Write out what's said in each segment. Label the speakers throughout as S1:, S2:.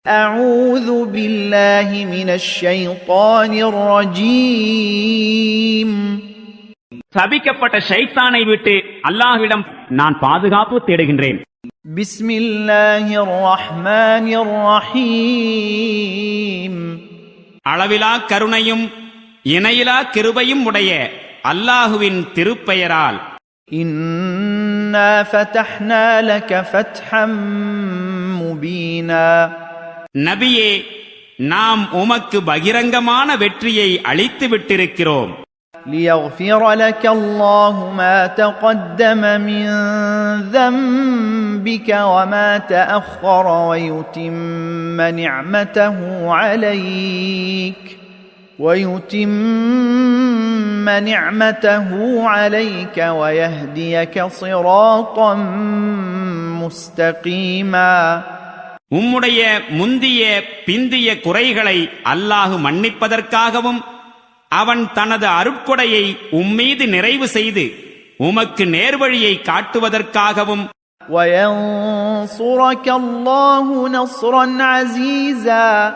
S1: أعوذ بالله من الشيطان الرجيم.
S2: சபிக்கப்பட்ட ஷைத்தானை விட்டு அல்லாஹ்விடம் நான் பாதுகாப்பு தேடுகின்றேன்.
S1: بسم الله الرحمن الرحيم.
S2: அளவிலா கருணையும் இணையிலா கிருபையும் உடைய அல்லாஹுவின் திருப்பெயரால்.
S1: إنا فتحنا لك فتحا مبينا.
S2: நபியே, நாம் உமக்கு பகிரங்கமான வெற்றியை அளித்து விட்டிருக்கிறோம்.
S1: ليغفر لك الله ما تقدم من ذنبك وما تأخر ويتم نعمته عليك ويهديك صراطا مستقيما.
S2: உம்முடைய முந்திய பிந்திய குறைகளை அல்லாஹு மன்னிப்பதற்காகவும் அவன் தனது அருட்கொடையை உம்மீது நிறைவு செய்து உமக்கு நேர்வழியை காட்டுவதற்காகவும்
S1: وَيَنصُرَكَ اللَّهُ نَصْرًا عَزِيزًا.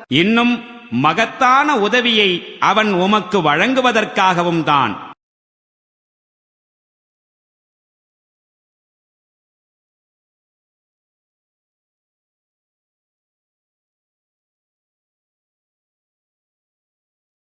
S2: இன்னும் மகத்தான உதவியை அவன் உமக்கு வழங்குவதற்காகவும் தான்.